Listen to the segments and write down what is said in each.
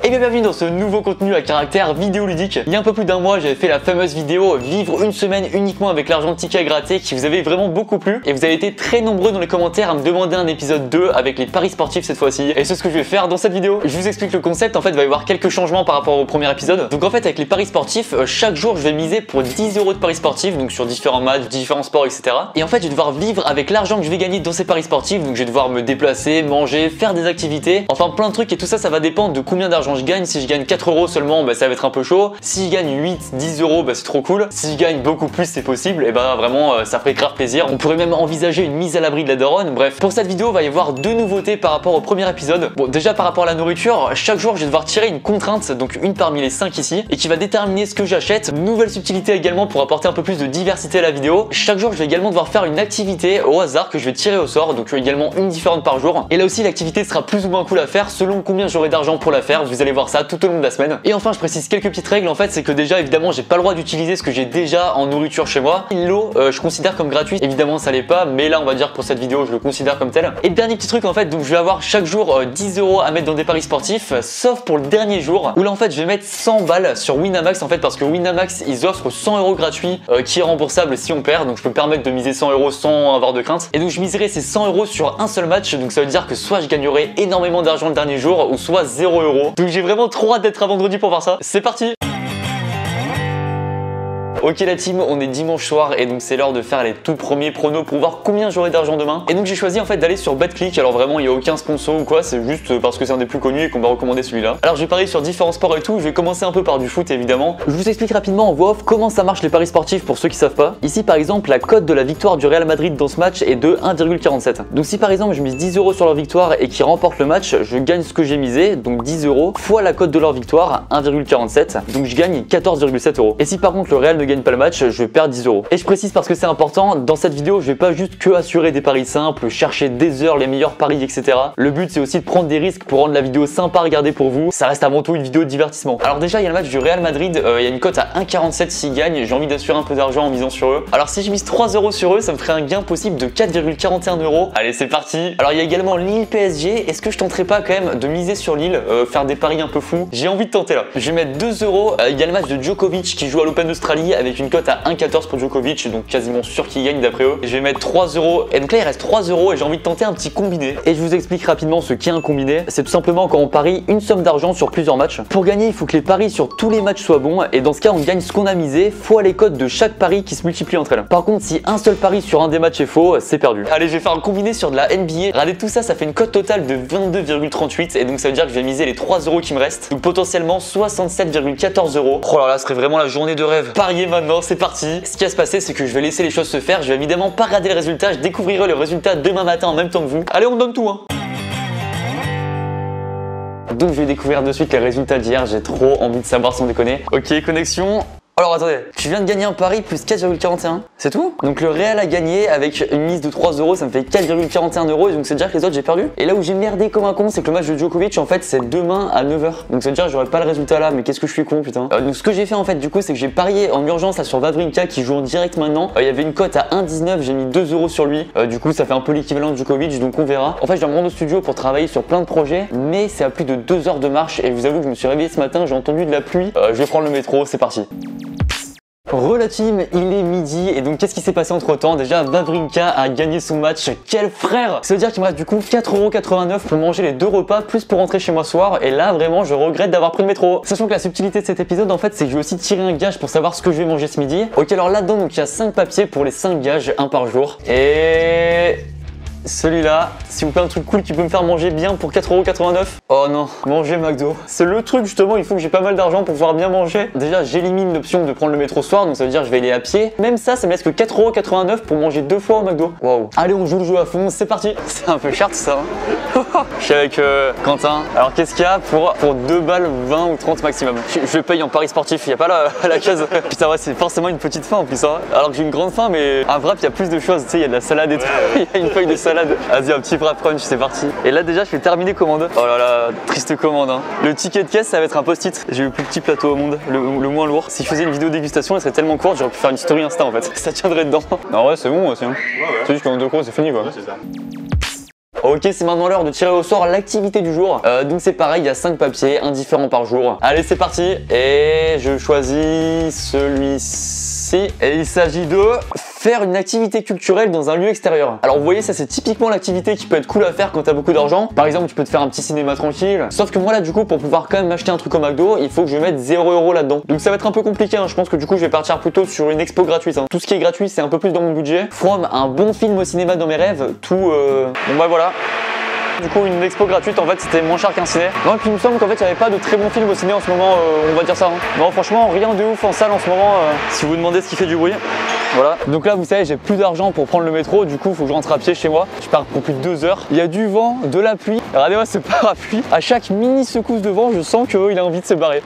Et bien bienvenue dans ce nouveau contenu à caractère vidéoludique. Il y a un peu plus d'un mois, j'avais fait la fameuse vidéo vivre une semaine uniquement avec l'argent de ticket à gratter qui vous avait vraiment beaucoup plu. Et vous avez été très nombreux dans les commentaires à me demander un épisode 2 avec les paris sportifs cette fois-ci. Et c'est ce que je vais faire dans cette vidéo. Je vous explique le concept. En fait, il va y avoir quelques changements par rapport au premier épisode. Donc en fait, avec les paris sportifs, chaque jour je vais miser pour 10 € de paris sportifs, donc sur différents matchs, différents sports, etc. Et en fait, je vais devoir vivre avec l'argent que je vais gagner dans ces paris sportifs. Donc je vais devoir me déplacer, manger, faire des activités, enfin plein de trucs. Et tout ça, ça va dépendre de combien d'argent je gagne. Si je gagne 4 € seulement, bah, ça va être un peu chaud. Si je gagne 8, 10 €, bah, c'est trop cool. Si je gagne beaucoup plus, c'est possible. Et bah vraiment, ça ferait grave plaisir. On pourrait même envisager une mise à l'abri de la daronne. Bref, pour cette vidéo, il va y avoir deux nouveautés par rapport au premier épisode. Bon, déjà par rapport à la nourriture, chaque jour, je vais devoir tirer une contrainte, donc une parmi les 5 ici, et qui va déterminer ce que j'achète. Nouvelle subtilité également pour apporter un peu plus de diversité à la vidéo. Chaque jour, je vais également devoir faire une activité au hasard que je vais tirer au sort, donc également une différente par jour. Et là aussi, l'activité sera plus ou moins cool à faire selon combien j'aurai d'argent pour la faire. Vous allez voir ça tout au long de la semaine. Et enfin, je précise quelques petites règles. En fait, c'est que déjà, évidemment, j'ai pas le droit d'utiliser ce que j'ai déjà en nourriture chez moi. L'eau, je considère comme gratuit. Évidemment, ça l'est pas, mais là, on va dire pour cette vidéo, je le considère comme tel. Et dernier petit truc, en fait, donc je vais avoir chaque jour 10 € à mettre dans des paris sportifs, sauf pour le dernier jour où là, en fait, je vais mettre 100 balles sur Winamax, en fait, parce que Winamax, ils offrent 100 € gratuits qui est remboursable si on perd. Donc, je peux me permettre de miser 100 € sans avoir de crainte. Et donc, je miserai ces 100 € sur un seul match. Donc, ça veut dire que soit je gagnerai énormément d'argent le dernier jour, ou soit 0 €. Donc, j'ai vraiment trop hâte d'être à vendredi pour voir ça. C'est parti! Ok la team, on est dimanche soir et donc c'est l'heure de faire les tout premiers pronos pour voir combien j'aurai d'argent demain. Et donc j'ai choisi en fait d'aller sur BetClick. Alors vraiment il n'y a aucun sponsor ou quoi, c'est juste parce que c'est un des plus connus et qu'on va recommander celui-là. Alors je vais parier sur différents sports et tout, je vais commencer un peu par du foot évidemment. Je vous explique rapidement en voix off comment ça marche les paris sportifs pour ceux qui savent pas. Ici par exemple la cote de la victoire du Real Madrid dans ce match est de 1,47. Donc si par exemple je mise 10 € sur leur victoire et qu'ils remportent le match, je gagne ce que j'ai misé, donc 10 € fois la cote de leur victoire, 1,47. Donc je gagne 14,7 €. Et si par contre le Real ne gagne pas le match, je perds 10 €. Et je précise parce que c'est important, dans cette vidéo je vais pas juste que assurer des paris simples, chercher des heures les meilleurs paris etc. Le but c'est aussi de prendre des risques pour rendre la vidéo sympa à regarder pour vous. Ça reste avant tout une vidéo de divertissement. Alors déjà il y a le match du Real Madrid, il y a une cote à 1,47 s'ils gagnent. J'ai envie d'assurer un peu d'argent en misant sur eux. Alors si je mise 3 € sur eux, ça me ferait un gain possible de 4,41 €. Allez c'est parti. Alors il y a également Lille PSG. Est-ce que je tenterai pas quand même de miser sur Lille, faire des paris un peu fous? J'ai envie de tenter là. Je vais mettre 2 €. Il y a le match de Djokovic qui joue à l'Open d'Australie avec une cote à 1,14 pour Djokovic, donc quasiment sûr qu'il gagne d'après eux. Je vais mettre 3 € et donc là il reste 3 € et j'ai envie de tenter un petit combiné. Et je vous explique rapidement ce qu'est un combiné. C'est tout simplement quand on parie une somme d'argent sur plusieurs matchs. Pour gagner, il faut que les paris sur tous les matchs soient bons et dans ce cas on gagne ce qu'on a misé fois les cotes de chaque pari qui se multiplient entre elles. Par contre, si un seul pari sur un des matchs est faux, c'est perdu. Allez, je vais faire un combiné sur de la NBA. Regardez tout ça, ça fait une cote totale de 22,38 et donc ça veut dire que je vais miser les 3 € qui me restent. Donc potentiellement 67,14 €. Oh là là, ce serait vraiment la journée de rêve. Pariez maintenant, c'est parti. Ce qui va se passer, c'est que je vais laisser les choses se faire. Je vais évidemment pas regarder les résultats. Je découvrirai les résultats demain matin en même temps que vous. Allez, on donne tout, hein. Donc je vais découvrir de suite les résultats d'hier. J'ai trop envie de savoir sans déconner. Ok, connexion. Alors attendez, je viens de gagner un pari plus 4,41, c'est tout? Donc le Real a gagné avec une mise de 3 €, ça me fait 4,41 € et donc c'est dire que les autres j'ai perdu. Et là où j'ai merdé comme un con, c'est que le match de Djokovic en fait c'est demain à 9 h. Donc ça veut dire que j'aurai pas le résultat là, mais qu'est-ce que je suis con putain. Donc ce que j'ai fait en fait du coup c'est que j'ai parié en urgence là sur Wawrinka qui joue en direct maintenant. Il y avait une cote à 1,19, j'ai mis 2 € sur lui. Du coup ça fait un peu l'équivalent de Djokovic, donc on verra. En fait je dois me rendre au studio pour travailler sur plein de projets, mais c'est à plus de 2 heures de marche et je vous avoue que je me suis réveillé ce matin, j'ai entendu de la pluie. Je vais prendre le métro, c'est parti. Re la team, il est midi et donc qu'est-ce qui s'est passé entre temps? Déjà Wawrinka a gagné son match, quel frère! Ça veut dire qu'il me reste du coup 4,89 € pour manger les 2 repas plus pour rentrer chez moi ce soir et là vraiment je regrette d'avoir pris le métro. Sachant que la subtilité de cet épisode en fait c'est que je vais aussi tirer un gage pour savoir ce que je vais manger ce midi. Ok alors là-dedans donc il y a 5 papiers pour les 5 gages, un par jour et... celui-là, s'il vous plaît un truc cool qui peut me faire manger bien pour 4,89 €. Oh non, manger McDo. C'est le truc justement, il faut que j'ai pas mal d'argent pour pouvoir bien manger. Déjà j'élimine l'option de prendre le métro ce soir, donc ça veut dire que je vais aller à pied. Même ça me laisse que 4,89 € pour manger 2 fois au McDo. Waouh. Allez on joue le jeu à fond, c'est parti. C'est un peu cher tout ça hein. Je suis avec Quentin. Alors qu'est-ce qu'il y a pour 2 balles 20 ou 30 maximum? Je paye en paris sportif, il n'y a pas la case. Putain ouais c'est forcément une petite faim en plus hein. Alors que j'ai une grande faim mais un wrap il y a plus de choses, tu sais il y a de la salade et tout. Il y a une feuille de salade. Vas-y un petit wrap crunch, c'est parti. Et là déjà je vais terminer commande. Oh là là, triste commande hein. Le ticket de caisse ça va être un post-it. J'ai eu le plus petit plateau au monde, le moins lourd. Si je faisais une vidéo dégustation elle serait tellement courte, j'aurais pu faire une story Insta en fait. Ça tiendrait dedans. Non ouais c'est bon aussi hein. C'est juste qu'en 2 crocs c'est fini quoi. Ok, c'est maintenant l'heure de tirer au sort l'activité du jour. Donc c'est pareil, il y a 5 papiers, un différent par jour. Allez, c'est parti. Et je choisis celui-ci. Et il s'agit de faire une activité culturelle dans un lieu extérieur. Alors vous voyez, ça c'est typiquement l'activité qui peut être cool à faire quand t'as beaucoup d'argent. Par exemple, tu peux te faire un petit cinéma tranquille. Sauf que moi là, du coup, pour pouvoir quand même m'acheter un truc au McDo, il faut que je mette 0 € là-dedans. Donc ça va être un peu compliqué, hein. Je pense que du coup, je vais partir plutôt sur une expo gratuite, hein. Tout ce qui est gratuit, c'est un peu plus dans mon budget. From un bon film au cinéma dans mes rêves, tout... Bon bah voilà. Du coup, une expo gratuite, en fait, c'était moins cher qu'un ciné. Non, et puis il me semble qu'en fait, il n'y avait pas de très bons films au ciné en ce moment, on va dire ça. Hein. Non, franchement, rien de ouf en salle en ce moment, si vous vous demandez ce qui fait du bruit. Voilà. Donc là, vous savez, j'ai plus d'argent pour prendre le métro, du coup, il faut que je rentre à pied chez moi. Je pars pour plus de 2 heures. Il y a du vent, de la pluie. Regardez-moi ce parapluie. À chaque mini secousse de vent, je sens qu'il a envie de se barrer.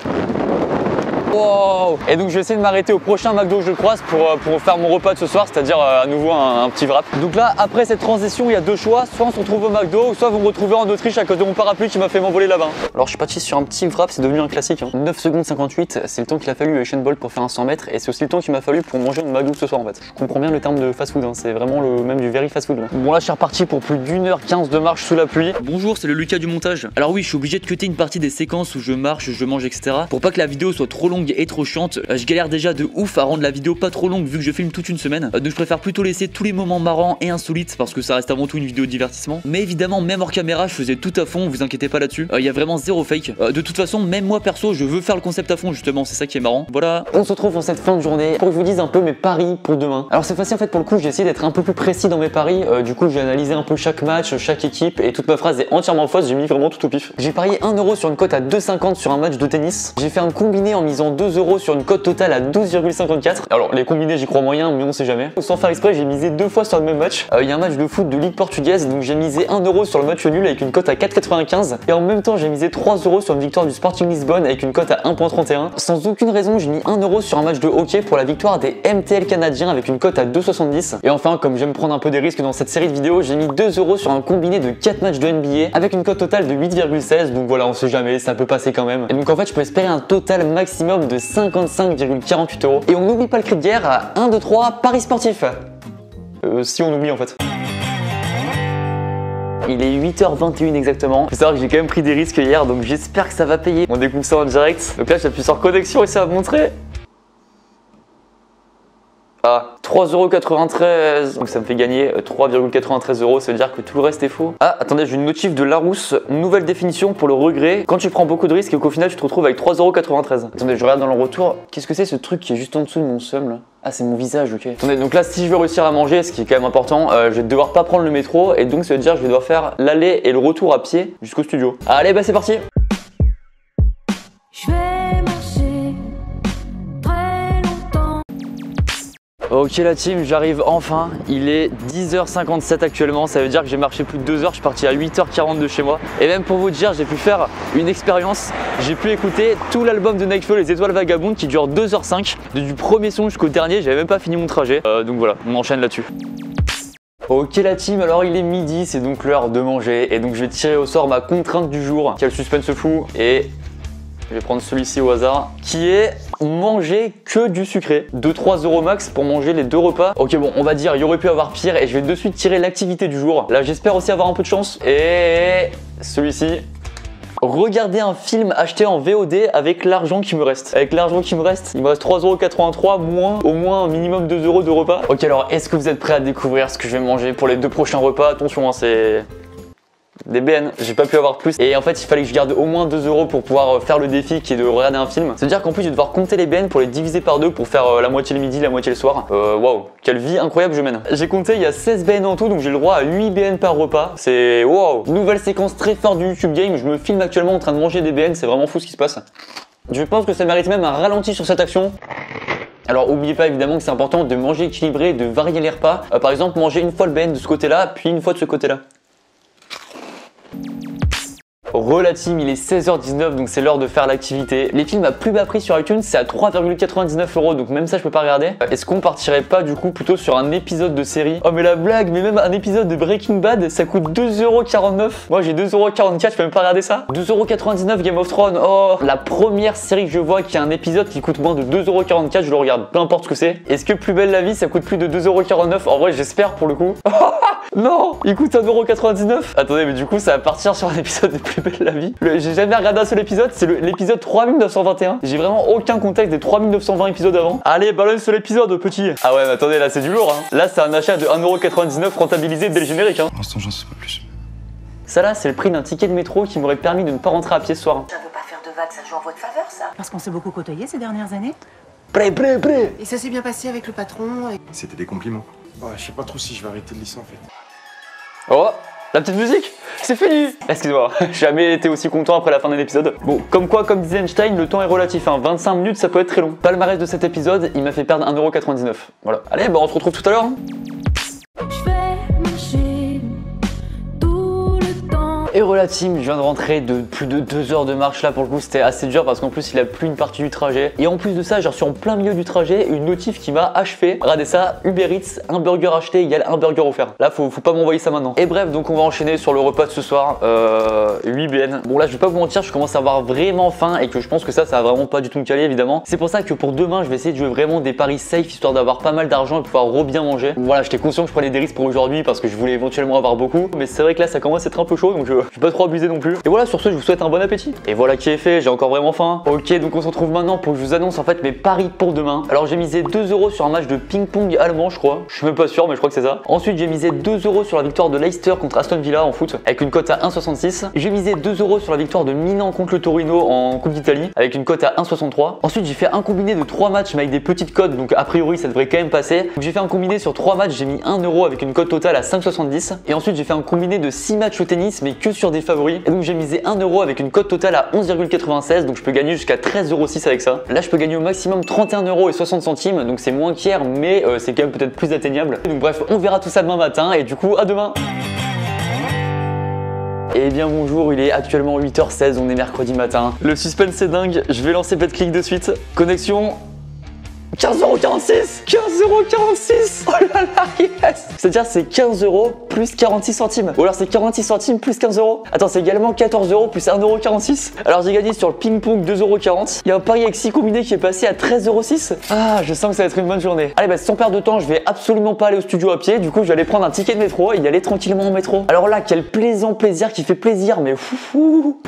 Wow. Et donc je vais essayer de m'arrêter au prochain McDo que je croise pour faire mon repas de ce soir, c'est-à-dire à nouveau un petit wrap. Donc là, après cette transition, il y a deux choix, soit on se retrouve au McDo, soit vous me retrouvez en Autriche à cause de mon parapluie qui m'a fait m'envoler là-bas. Alors je suis parti sur un petit wrap, c'est devenu un classique. 9 secondes 58, c'est le temps qu'il a fallu à Usain Bolt pour faire un 100 mètres et c'est aussi le temps qu'il m'a fallu pour manger une McDo ce soir en fait. Je comprends bien le terme de fast food, hein. C'est vraiment le même du very fast food. Là. Bon là je suis reparti pour plus d'1h15 de marche sous la pluie. Bonjour, c'est le Lucas du montage. Alors oui, je suis obligé de cutter une partie des séquences où je marche, je mange, etc. pour pas que la vidéo soit trop longue et trop chiante. Je galère déjà de ouf à rendre la vidéo pas trop longue vu que je filme toute une semaine. Donc je préfère plutôt laisser tous les moments marrants et insolites parce que ça reste avant tout une vidéo de divertissement. Mais évidemment, même hors caméra, je faisais tout à fond, vous inquiétez pas là-dessus. Il y a vraiment zéro fake. De toute façon, même moi perso, je veux faire le concept à fond justement, c'est ça qui est marrant. Voilà. On se retrouve en cette fin de journée pour que je vous dise un peu mes paris pour demain. Alors cette fois-ci en fait pour le coup j'ai essayé d'être un peu plus précis dans mes paris. Du coup j'ai analysé un peu chaque match, chaque équipe et toute ma phrase est entièrement fausse, j'ai mis vraiment tout au pif. J'ai parié 1 € sur une cote à 2,50 sur un match de tennis. J'ai fait un combiné en misant 2 € sur une cote totale à 12,54. Alors les combinés j'y crois moyen mais on sait jamais. Sans faire exprès j'ai misé 2 fois sur le même match. Il y a un match de foot de Ligue portugaise donc j'ai misé 1 € sur le match nul avec une cote à 4,95 et en même temps j'ai misé 3 € sur une victoire du Sporting Lisbonne avec une cote à 1,31. Sans aucune raison j'ai mis 1 € sur un match de hockey pour la victoire des MTL canadiens avec une cote à 2,70. Et enfin comme j'aime prendre un peu des risques dans cette série de vidéos j'ai mis 2 € sur un combiné de 4 matchs de NBA avec une cote totale de 8,16. Donc voilà on sait jamais, ça peut passer quand même. Et donc en fait je peux espérer un total maximum de 55,48 €. Et on n'oublie pas le cri de guerre à 1, 2, 3, paris sportif. Si on oublie en fait. Il est 8h21 exactement. Faut savoir que j'ai quand même pris des risques hier donc j'espère que ça va payer. On découvre ça en direct. Donc là j'appuie sur connexion et ça va montrer. Ah, 3,93 €. Donc ça me fait gagner 3,93 €. Ça veut dire que tout le reste est faux. Ah, attendez, j'ai une notif de Larousse. Nouvelle définition pour le regret. Quand tu prends beaucoup de risques et qu'au final tu te retrouves avec 3,93 €. Attendez, je regarde dans le retour. Qu'est-ce que c'est ce truc qui est juste en dessous de mon seum là? Ah, c'est mon visage, ok. Attendez, donc là, si je veux réussir à manger, ce qui est quand même important, je vais devoir pas prendre le métro et donc ça veut dire que je vais devoir faire l'aller et le retour à pied jusqu'au studio. Allez, bah c'est parti. Je vais marcher très longtemps. Ok la team, j'arrive enfin, il est 10h57 actuellement, ça veut dire que j'ai marché plus de 2 heures, je suis parti à 8h40 de chez moi. Et même pour vous dire, j'ai pu faire une expérience, j'ai pu écouter tout l'album de Nekfeu, Les Étoiles Vagabondes, qui dure 2h05, du premier son jusqu'au dernier, j'avais même pas fini mon trajet, donc voilà, on enchaîne là-dessus. Ok la team, alors il est midi, c'est donc l'heure de manger, et donc je vais tirer au sort ma contrainte du jour, quel suspense fou, et... je vais prendre celui-ci au hasard, qui est manger que du sucré. 2-3 € max pour manger les 2 repas. Ok bon, on va dire, il y aurait pu avoir pire et je vais de suite tirer l'activité du jour. Là, j'espère aussi avoir un peu de chance. Et celui-ci, regarder un film acheté en VOD avec l'argent qui me reste. Avec l'argent qui me reste, il me reste 3,83 €, moins au moins un minimum 2 € de repas. Ok, alors est-ce que vous êtes prêts à découvrir ce que je vais manger pour les 2 prochains repas? Attention, hein, c'est... des BN, j'ai pas pu avoir plus et en fait il fallait que je garde au moins 2 € pour pouvoir faire le défi qui est de regarder un film. Ça veut dire qu'en plus je vais devoir compter les BN pour les diviser par 2 pour faire la moitié le midi, la moitié le soir. Waouh, quelle vie incroyable je mène. J'ai compté, il y a 16 BN en tout donc j'ai le droit à 8 BN par repas. C'est waouh, nouvelle séquence très forte du YouTube Game. Je me filme actuellement en train de manger des BN, c'est vraiment fou ce qui se passe. Je pense que ça mérite même un ralenti sur cette action. Alors n'oubliez pas évidemment que c'est important de manger équilibré, de varier les repas. Par exemple manger une fois le BN de ce côté là, puis une fois de ce côté là. Relative, il est 16h19 donc c'est l'heure de faire l'activité. Les films à plus bas prix sur iTunes c'est à 3,99 € donc même ça je peux pas regarder. Est-ce qu'on partirait pas du coup plutôt sur un épisode de série? Oh mais la blague, mais même un épisode de Breaking Bad ça coûte 2,49 €. Moi j'ai 2,44 €, je peux même pas regarder ça. 2,99 € Game of Thrones. Oh, la première série que je vois qui a un épisode qui coûte moins de 2,44 €, je le regarde, peu importe ce que c'est. Est-ce que Plus belle la vie ça coûte plus de 2,49 €? En vrai j'espère pour le coup. Non, il coûte 1,99€. Attendez, mais du coup, ça va partir sur un épisode de Plus belle la vie. J'ai jamais regardé un seul épisode, c'est l'épisode 3921. J'ai vraiment aucun contexte des 3920 épisodes avant. Allez, balance l'épisode, petit. Ah ouais, mais attendez, là, c'est du lourd. Hein. Là, c'est un achat de 1,99€ rentabilisé dès le générique. Hein. Pour l'instant, j'en sais pas plus. Ça là, c'est le prix d'un ticket de métro qui m'aurait permis de ne pas rentrer à pied ce soir. Ça veut pas faire de vagues, ça joue en votre faveur, ça. Parce qu'on s'est beaucoup côtoyé ces dernières années. Prêt. Et ça s'est bien passé avec le patron. C'était des compliments. Ouais, je sais pas trop si je vais arrêter le lycée en fait. Oh, la petite musique, c'est fini. Excuse-moi, j'ai jamais été aussi content après la fin d'un épisode. Bon, comme quoi, comme disait Einstein, le temps est relatif, hein. 25 minutes ça peut être très long. Palmarès de cet épisode, il m'a fait perdre 1,99€. Voilà. Allez, bah on se retrouve tout à l'heure. Hein. Je vais marcher tout le temps. Héros la team, je viens de rentrer de plus de 2 heures de marche là, pour le coup c'était assez dur parce qu'en plus il a plu une partie du trajet. Et en plus de ça, j'ai reçu en plein milieu du trajet une notif qui m'a achevé. Regardez ça, Uber Eats, un burger acheté égale un burger offert. Là faut pas m'envoyer ça maintenant. Et bref, donc on va enchaîner sur le repas de ce soir, 8 BN. Bon là je vais pas vous mentir, je commence à avoir vraiment faim et que je pense que ça va vraiment pas du tout me caler évidemment. C'est pour ça que pour demain je vais essayer de jouer vraiment des paris safe histoire d'avoir pas mal d'argent et pouvoir bien manger. Voilà, j'étais conscient que je prenais des risques pour aujourd'hui parce que je voulais éventuellement avoir beaucoup. Mais c'est vrai que là ça commence à être un peu chaud donc je vais pas trop abuser non plus. Et voilà, sur ce je vous souhaite un bon appétit. Et voilà qui est fait, j'ai encore vraiment faim. Ok, donc on se retrouve maintenant pour que je vous annonce en fait mes paris pour demain. Alors j'ai misé 2€ sur un match de ping-pong allemand je crois. Je suis même pas sûr mais je crois que c'est ça. Ensuite j'ai misé 2€ sur la victoire de Leicester contre Aston Villa en foot avec une cote à 1,66. J'ai misé 2€ sur la victoire de Milan contre le Torino en Coupe d'Italie avec une cote à 1,63. Ensuite j'ai fait un combiné de 3 matchs mais avec des petites cotes donc a priori ça devrait quand même passer. Donc j'ai fait un combiné sur 3 matchs, j'ai mis 1€ avec une cote totale à 5,70. Et ensuite j'ai fait un combiné de 6 matchs au tennis mais que sur des favoris. Et donc j'ai misé 1€ avec une cote totale à 11,96, donc je peux gagner jusqu'à 13,06€ avec ça. Là je peux gagner au maximum 31,60€, donc c'est moins qu'hier mais c'est quand même peut-être plus atteignable. Donc bref, on verra tout ça demain matin et du coup à demain. Eh bien bonjour, il est actuellement 8h16, on est mercredi matin. Le suspense est dingue, je vais lancer BetClick de suite. Connexion 15,46€. 15,46€. Oh là là, yes. C'est-à-dire c'est 15€ plus 46 centimes. Ou alors c'est 46 centimes plus 15€. Attends, c'est également 14€ plus 1,46€. Alors j'ai gagné sur le ping-pong 2,40€. Il y a un pari avec 6 combinés qui est passé à 13,06€. Ah, je sens que ça va être une bonne journée. Allez, bah sans perdre de temps, je vais absolument pas aller au studio à pied. Du coup, je vais aller prendre un ticket de métro et y aller tranquillement en métro. Alors là, quel plaisant plaisir qui fait plaisir, mais fou.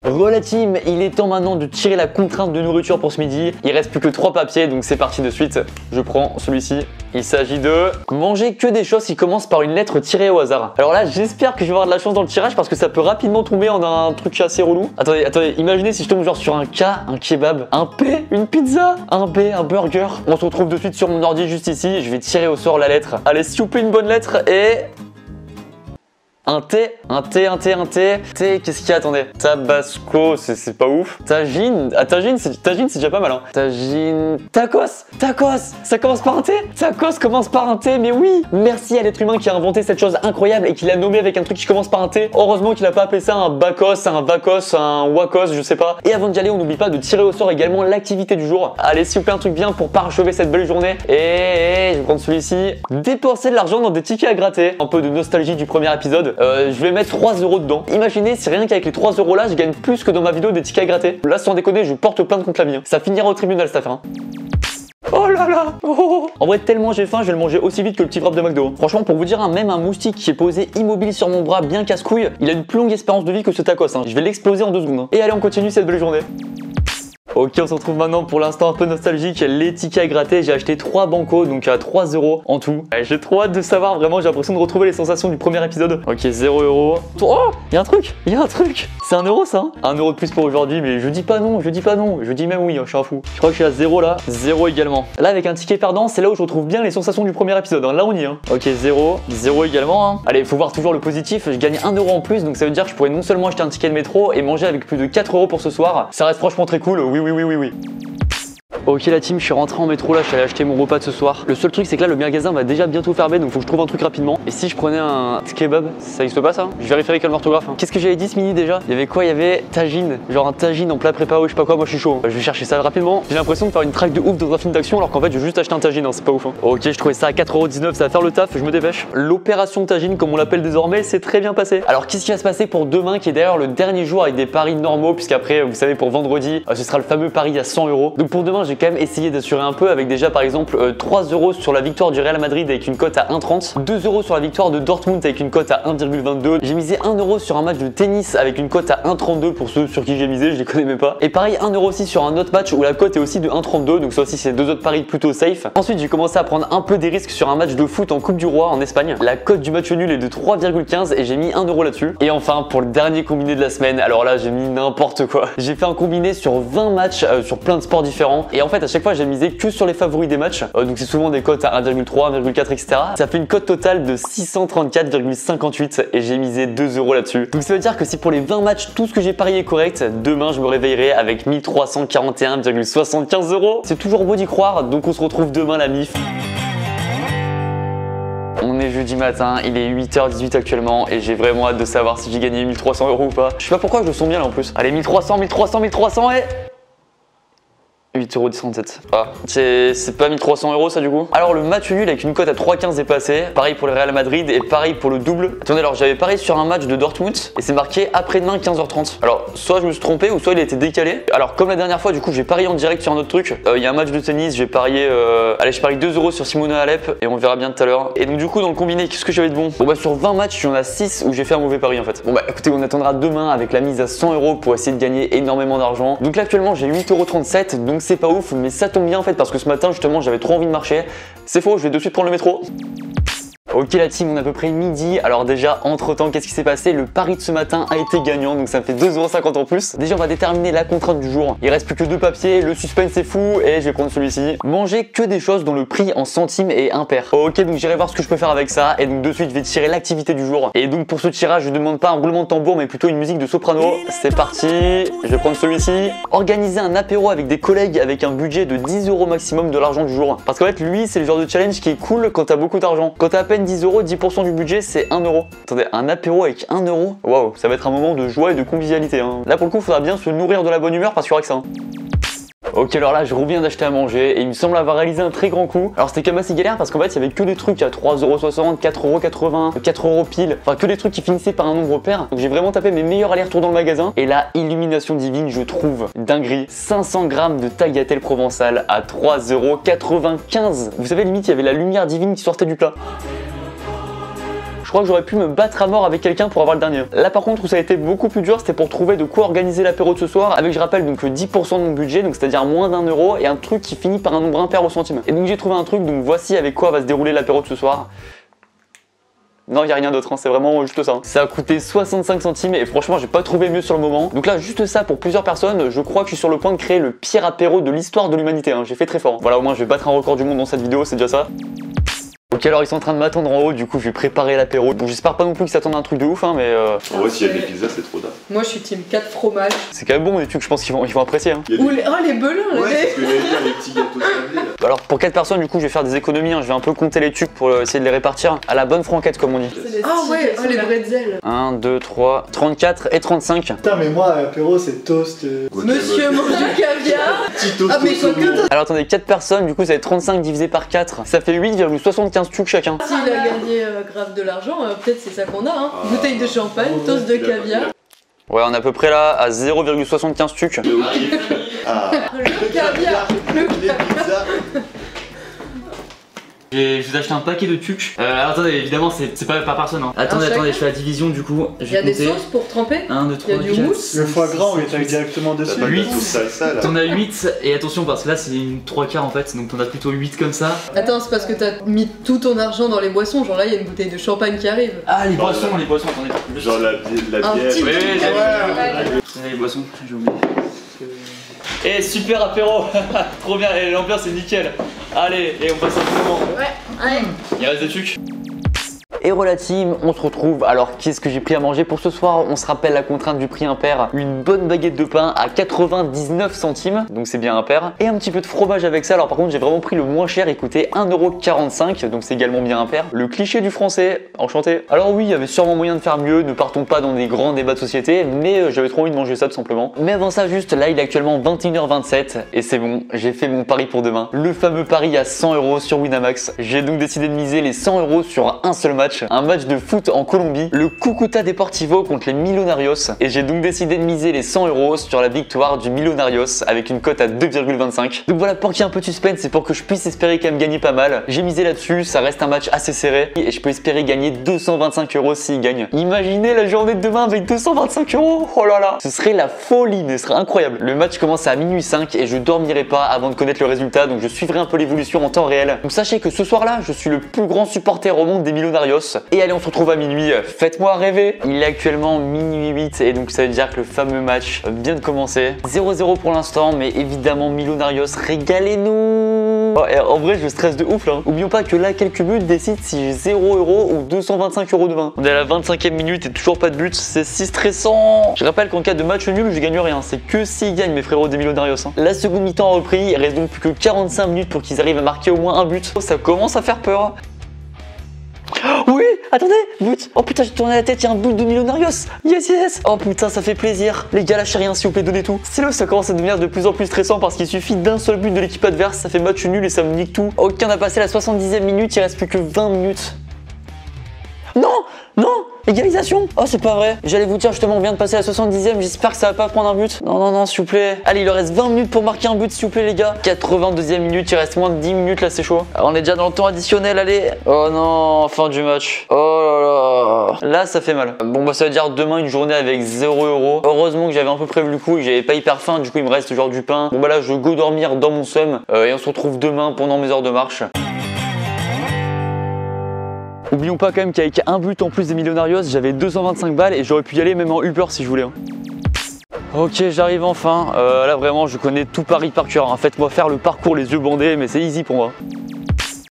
Voilà team, il est temps maintenant de tirer la contrainte de nourriture pour ce midi. Il reste plus que 3 papiers donc c'est parti de suite. Je prends celui-ci. Il s'agit de manger que des choses qui commencent par une lettre tirée au hasard. Alors là j'espère que je vais avoir de la chance dans le tirage parce que ça peut rapidement tomber en un truc assez relou. Attendez, imaginez si je tombe genre sur un K, un kebab, un P, une pizza, un B, un burger. On se retrouve de suite sur mon ordi juste ici. Je vais tirer au sort la lettre. Allez, s'il vous plaît une bonne lettre et... Un T, qu'est-ce qu'il y a, attendez. Tabasco, c'est pas ouf. Tagine, tagine c'est déjà pas mal hein. Tagine, tacos, ça commence par un T. Tacos commence par un T, mais oui. Merci à l'être humain qui a inventé cette chose incroyable et qui l'a nommé avec un truc qui commence par un T. Heureusement qu'il a pas appelé ça un bacos, un vacos, un wakos, je sais pas. Et avant d'y aller, on n'oublie pas de tirer au sort également l'activité du jour. Allez, s'il vous plaît un truc bien pour parachever cette belle journée. Et je vais prendre celui-ci. Dépenser de l'argent dans des tickets à gratter. Un peu de nostalgie du premier épisode. Je vais mettre 3€ dedans. Imaginez si rien qu'avec les 3€ là, je gagne plus que dans ma vidéo des tickets à gratter. Là, sans déconner, je porte plainte contre la vie. Ça finira au tribunal cette affaire. Oh là là. En vrai, tellement j'ai faim, je vais le manger aussi vite que le petit wrap de McDo. Franchement, pour vous dire, même un moustique qui est posé immobile sur mon bras, bien casse-couille, il a une plus longue espérance de vie que ce tacos. Je vais l'exploser en 2 secondes. Et allez, on continue cette belle journée. Ok, on se retrouve maintenant pour l'instant un peu nostalgique, les tickets à gratter. J'ai acheté 3 bancos, donc à 3€ en tout. J'ai trop hâte de savoir, vraiment, j'ai l'impression de retrouver les sensations du premier épisode. Ok, 0€. Oh, il y a un truc. C'est 1€ ça hein. 1€ de plus pour aujourd'hui, mais je dis pas non, je dis même oui, je suis un fou. Je crois que je suis à 0 là, 0 également. Là, avec un ticket perdant, c'est là où je retrouve bien les sensations du premier épisode. Là, on y est. Ok, 0 également. Allez, faut voir toujours le positif. Je gagne 1€ en plus, donc ça veut dire que je pourrais non seulement acheter un ticket de métro et manger avec plus de 4€ pour ce soir. Ça reste franchement très cool. Oui. Ok la team, je suis rentré en métro là, je suis allé acheter mon repas de ce soir. Le seul truc c'est que là le magasin va déjà bientôt fermer donc faut que je trouve un truc rapidement. Et si je prenais un kebab, ça existe pas ça? Je vérifierai avec l'orthographe. Qu'est-ce que j'avais dit ce midi déjà? Il y avait quoi? Il y avait tagine, genre un tagine en plat préparé ou je sais pas quoi, moi je suis chaud. Je vais chercher ça rapidement. J'ai l'impression de faire une traque de ouf dans un film d'action alors qu'en fait je vais juste acheter un tagine, c'est pas ouf. Ok, je trouvais ça à 4,19€, ça va faire le taf, je me dépêche. L'opération tagine comme on l'appelle désormais, c'est très bien passé. Alors qu'est-ce qui va se passer pour demain qui est d'ailleurs le dernier jour avec des paris normaux puisqu'après vous savez pour vendredi ce sera le fameux pari à 100€. Donc pour demain j'ai quand même essayé d'assurer un peu avec déjà par exemple 3 € sur la victoire du Real Madrid avec une cote à 1,30, 2 € sur la victoire de Dortmund avec une cote à 1,22. J'ai misé 1 € sur un match de tennis avec une cote à 1,32 pour ceux sur qui j'ai misé, je les connais même pas. Et pareil 1 € aussi sur un autre match où la cote est aussi de 1,32, donc ça aussi c'est deux autres paris plutôt safe. Ensuite j'ai commencé à prendre un peu des risques sur un match de foot en Coupe du Roi en Espagne. La cote du match nul est de 3,15 et j'ai mis 1 € là-dessus. Et enfin pour le dernier combiné de la semaine, alors là j'ai mis n'importe quoi. J'ai fait un combiné sur 20 matchs sur plein de sports différents et en fait à chaque fois j'ai misé que sur les favoris des matchs, donc c'est souvent des cotes à 1,3, 1,4 etc. Ça fait une cote totale de 634,58 et j'ai misé 2 € là-dessus. Donc ça veut dire que si pour les 20 matchs tout ce que j'ai parié est correct, demain je me réveillerai avec 1341,75 €. C'est toujours beau d'y croire, donc on se retrouve demain la MIF. On est jeudi matin, il est 8h18 actuellement et j'ai vraiment hâte de savoir si j'ai gagné 1300 € ou pas. Je sais pas pourquoi je le sens bien là en plus. Allez 1300, 1300, 1300 et... 8,17 €. Ah, c'est pas 1300 € ça du coup. Alors le match nul avec une cote à 3,15 est passé. Pareil pour le Real Madrid et pareil pour le double. Attendez, alors j'avais parié sur un match de Dortmund et c'est marqué après-demain 15h30. Alors soit je me suis trompé ou soit il a été décalé. Alors comme la dernière fois du coup j'ai parié en direct sur un autre truc. Il y a un match de tennis, j'ai parié allez je parie 2 € sur Simona Alep et on verra bien tout à l'heure. Et donc du coup dans le combiné qu'est-ce que j'avais de bon? Bon bah sur 20 matchs il y en a 6 où j'ai fait un mauvais pari en fait. Bon bah écoutez on attendra demain avec la mise à 100 € pour essayer de gagner énormément d'argent. Donc là actuellement j'ai 8,37 € donc c'est pas ouf mais ça tombe bien en fait parce que ce matin justement j'avais trop envie de marcher. C'est faux, je vais de suite prendre le métro. Ok la team, on est à peu près midi. Alors déjà entre temps qu'est-ce qui s'est passé? Le pari de ce matin a été gagnant donc ça me fait 2,50 € en plus. Déjà on va déterminer la contrainte du jour. Il reste plus que 2 papiers, le suspense est fou et je vais prendre celui-ci. Manger que des choses dont le prix en centimes est impair. Ok donc j'irai voir ce que je peux faire avec ça et donc de suite je vais tirer l'activité du jour. Et donc pour ce tirage je demande pas un roulement de tambour mais plutôt une musique de soprano. C'est parti, je vais prendre celui-ci. Organiser un apéro avec des collègues avec un budget de 10 € maximum de l'argent du jour. Parce qu'en fait lui c'est le genre de challenge qui est cool quand t'as beaucoup d'argent. Quand t'as à peine 10 €, 10% du budget c'est 1 €. Attendez, un apéro avec 1 €, waouh, ça va être un moment de joie et de convivialité hein. Là pour le coup il faudra bien se nourrir de la bonne humeur parce qu'il y aura que ça hein. Ok alors là je reviens d'acheter à manger et il me semble avoir réalisé un très grand coup. Alors c'était quand même assez galère parce qu'en fait il y avait que des trucs à 3,60 €, 4,80 €, 4 € pile. Enfin que des trucs qui finissaient par un nombre pair. Donc j'ai vraiment tapé mes meilleurs allers-retours dans le magasin. Et là, illumination divine, je trouve dinguerie. 500 grammes de tagliatelle provençale à 3,95 €. Vous savez limite il y avait la lumière divine qui sortait du plat. Je crois que j'aurais pu me battre à mort avec quelqu'un pour avoir le dernier. Là par contre où ça a été beaucoup plus dur c'était pour trouver de quoi organiser l'apéro de ce soir avec je rappelle donc 10% de mon budget donc c'est à dire moins d'1 € et un truc qui finit par un nombre impair au centime. Et donc j'ai trouvé un truc donc voici avec quoi va se dérouler l'apéro de ce soir. Non, il n'y a rien d'autre, hein, c'est vraiment juste ça. Ça a coûté 65 centimes et franchement, j'ai pas trouvé mieux sur le moment. Donc là, juste ça pour plusieurs personnes, je crois que je suis sur le point de créer le pire apéro de l'histoire de l'humanité. Hein. J'ai fait très fort. Voilà, au moins, je vais battre un record du monde dans cette vidéo, c'est déjà ça. Ok alors ils sont en train de m'attendre en haut, du coup je vais préparer l'apéro. Bon j'espère pas non plus qu'ils s'attendent à un truc de ouf hein mais En vrai s'il y a des pizzas c'est trop tard. Moi je suis team 4 fromages. c'est quand même bon les trucs, je pense qu'ils vont apprécier hein. Ou les... Oh les belins Ouais c'est ce que j'allais dire, les petits gâteaux sablés là. Alors pour 4 personnes du coup je vais faire des économies hein. Je vais un peu compter les tucs pour essayer de les répartir à la bonne franquette comme on dit. Ah ouais, oh les bretzels. 1, 2, 3, 34 et 35. Putain mais moi apéro c'est toast. Monsieur mange du caviar. Petit toast Ah mais au quoi saumon. que Alors attendez 4 personnes du coup ça va être 35 divisé par 4. Ça fait 8,75 tucs chacun. s'il a gagné grave de l'argent, peut-être c'est ça qu'on a hein. Bouteille de champagne, toast de caviar. Ouais on est à peu près là à 0,75 tucs. Ah. Le caviar. Les pizzas. Je vous ai acheté un paquet de tucs. Alors attendez, évidemment c'est pas par personne hein. Attendez, chacun. je fais la division du coup. Je Il y a vais des compter. sauces pour tremper. 1, 2, 3, Il y a du 4. mousse. Le foie gras on les taille directement T'as dessus. pas de 8. sauce salsa là. T'en as 8 et attention parce que là c'est une 3/4 en fait donc t'en as plutôt 8 comme ça. Attends, c'est parce que t'as mis tout ton argent dans les boissons. Genre là, il y a une bouteille de champagne qui arrive. Ah les Genre, boissons, attendez. Genre la Un bière. petit Oui, truc. oui, Ouais. Les boissons, j'ai oublié. Et super apéro. Trop bien, et l'ambiance est nickel. Allez, et on passe un bon moment. Ouais, allez. Il reste des tucs. Et la team, on se retrouve. Alors qu'est-ce que j'ai pris à manger pour ce soir? On se rappelle la contrainte du prix impair. Une bonne baguette de pain à 99 centimes, donc c'est bien impair. Et un petit peu de fromage avec ça. Alors par contre j'ai vraiment pris le moins cher, il coûtait 1,45 €, donc c'est également bien impair. Le cliché du français, enchanté. Alors oui, il y avait sûrement moyen de faire mieux, ne partons pas dans des grands débats de société, mais j'avais trop envie de manger ça tout simplement. Mais avant ça juste, là il est actuellement 21h27 et c'est bon, j'ai fait mon pari pour demain. Le fameux pari à 100 € sur Winamax. J'ai donc décidé de miser les 100 € sur un seul match. match. Un match de foot en Colombie, le Cúcuta Deportivo contre les Millonarios. Et j'ai donc décidé de miser les 100 € sur la victoire du Millonarios avec une cote à 2,25. Donc voilà, pour qu'il y ait un peu de suspense, c'est pour que je puisse espérer quand même gagner pas mal. J'ai misé là-dessus, ça reste un match assez serré et je peux espérer gagner 225 € s'il gagne. Imaginez la journée de demain avec 225 €. Oh là là, ce serait la folie, mais ce serait incroyable. Le match commence à minuit 5 et je dormirai pas avant de connaître le résultat, donc je suivrai un peu l'évolution en temps réel. Donc sachez que ce soir-là, je suis le plus grand supporter au monde des Millonarios. Et allez, on se retrouve à minuit. Faites-moi rêver. Il est actuellement minuit 8 et donc ça veut dire que le fameux match vient de commencer. 0-0 pour l'instant, mais évidemment Millonarios, régalez-nous. Oh, en vrai, je stresse de ouf là. Oublions pas que là, quelques buts décident si j'ai 0 € ou 225 € de vin. On est à la 25e minute et toujours pas de but. C'est si stressant. Je rappelle qu'en cas de match nul, je gagne rien. C'est que s'ils gagnent, mes frérots des Millonarios. La seconde mi-temps a repris. Il reste donc plus que 45 minutes pour qu'ils arrivent à marquer au moins un but. Oh, ça commence à faire peur. Oui, attendez, but. Oh putain, j'ai tourné la tête, il y a un but de Millonarios. Yes, yes. Oh putain, ça fait plaisir. Les gars, lâchez rien, s'il vous plaît, donnez tout. C'est là, ça commence à devenir de plus en plus stressant parce qu'il suffit d'un seul but de l'équipe adverse, ça fait match nul et ça me nique tout. Ok, on a passé la 70e minute, il reste plus que 20 minutes. Non, non, égalisation. Oh, c'est pas vrai. J'allais vous dire justement, on vient de passer la 70e, j'espère que ça va pas prendre un but. Non, non, non, s'il vous plaît. Allez, il leur reste 20 minutes pour marquer un but, s'il vous plaît, les gars. 82e minute, il reste moins de 10 minutes, là, c'est chaud. Alors, on est déjà dans le temps additionnel, allez. Oh non, fin du match. Oh là là. Là, ça fait mal. Bon, bah, ça veut dire demain une journée avec 0 €. Heureusement que j'avais un peu prévu le coup et que j'avais pas hyper faim, du coup, il me reste genre du pain. Bon, bah là, je go dormir dans mon seum et on se retrouve demain pendant mes heures de marche. Oublions pas quand même qu'avec un but en plus des Millonarios, j'avais 225 balles et j'aurais pu y aller même en Uber si je voulais. Ok, j'arrive enfin. Là vraiment, je connais tout Paris par cœur. Faites-moi faire le parcours les yeux bandés, mais c'est easy pour moi.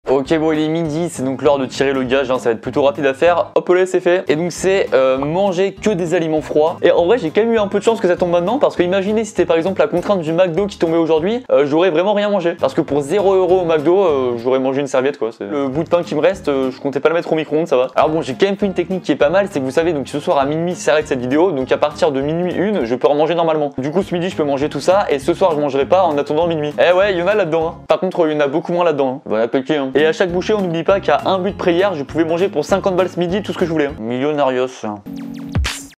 Ok, bon, il est midi, c'est donc l'heure de tirer le gage, ça va être plutôt rapide à faire. Hop là, c'est fait. Et donc c'est manger que des aliments froids. Et en vrai, j'ai quand même eu un peu de chance que ça tombe maintenant, parce que imaginez si c'était par exemple la contrainte du McDo qui tombait aujourd'hui, j'aurais vraiment rien mangé. Parce que pour 0 € au McDo, j'aurais mangé une serviette quoi. Le bout de pain qui me reste, je comptais pas le mettre au micro-ondes, ça va. Alors bon, j'ai quand même fait une technique qui est pas mal, c'est que vous savez, donc ce soir à minuit s'arrête cette vidéo, donc à partir de minuit 1, je peux en manger normalement. Du coup, ce midi, je peux manger tout ça, et ce soir, je mangerai pas en attendant minuit. Eh ouais, il y en a là-dedans. Hein. Par contre, il y en a beaucoup moins là-dedans. Hein. Bon appétit. Hein. Et à chaque bouchée, on n'oublie pas qu'à un but près hier, je pouvais manger pour 50 balles ce midi tout ce que je voulais. Hein. Millonarios.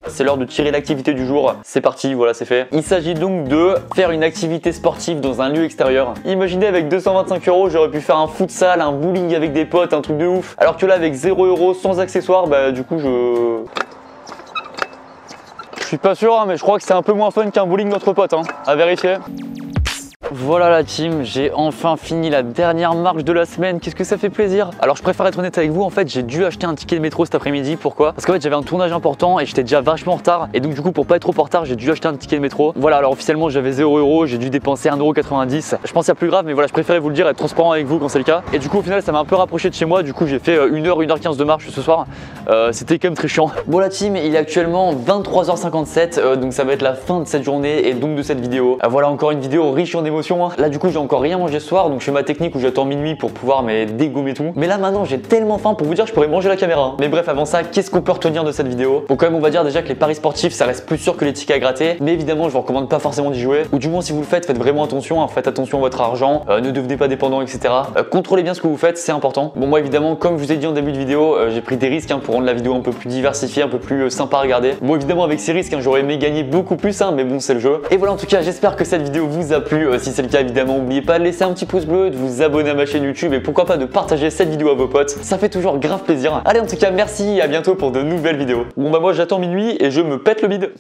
C'est l'heure de tirer l'activité du jour. C'est parti, voilà, c'est fait. Il s'agit donc de faire une activité sportive dans un lieu extérieur. Imaginez avec 225 €, j'aurais pu faire un futsal, un bowling avec des potes, un truc de ouf. Alors que là, avec 0 € sans accessoires, bah du coup, je suis pas sûr, hein, mais je crois que c'est un peu moins fun qu'un bowling entre potes, hein. À vérifier. Voilà la team, j'ai enfin fini la dernière marche de la semaine, qu'est-ce que ça fait plaisir. Alors je préfère être honnête avec vous, en fait j'ai dû acheter un ticket de métro cet après-midi, pourquoi? Parce qu'en fait j'avais un tournage important et j'étais déjà vachement en retard. Et donc du coup pour pas être trop en retard, j'ai dû acheter un ticket de métro. Voilà, alors officiellement j'avais 0 €, j'ai dû dépenser 1,90 €. Je pense qu'il y a plus grave, mais voilà, je préférais vous le dire, être transparent avec vous quand c'est le cas. Et du coup au final ça m'a un peu rapproché de chez moi, du coup j'ai fait 1h15 de marche ce soir. C'était quand même très chiant. Bon la team, il est actuellement 23h57, donc ça va être la fin de cette journée et donc de cette vidéo. Voilà encore une vidéo riche en émotions. Là du coup j'ai encore rien mangé ce soir, donc je fais ma technique où j'attends minuit pour pouvoir dégommer tout. Mais là maintenant j'ai tellement faim pour vous dire que je pourrais manger la caméra. Mais bref, avant ça, qu'est-ce qu'on peut retenir de cette vidéo? Bon, quand même on va dire déjà que les paris sportifs ça reste plus sûr que les tickets à gratter. Mais évidemment je vous recommande pas forcément d'y jouer. Ou du moins si vous le faites, faites vraiment attention, hein. Faites attention à votre argent, ne devenez pas dépendant, etc. Contrôlez bien ce que vous faites, c'est important. Bon moi évidemment, comme je vous ai dit en début de vidéo, j'ai pris des risques pour rendre la vidéo un peu plus diversifiée, un peu plus sympa à regarder. Bon évidemment avec ces risques, j'aurais aimé gagner beaucoup plus, mais bon c'est le jeu. Et voilà, en tout cas j'espère que cette vidéo vous a plu. Si c'est le cas évidemment, n'oubliez pas de laisser un petit pouce bleu, de vous abonner à ma chaîne YouTube et pourquoi pas de partager cette vidéo à vos potes. Ça fait toujours grave plaisir. Allez, en tout cas merci et à bientôt pour de nouvelles vidéos. Bon bah moi j'attends minuit et je me pète le bide.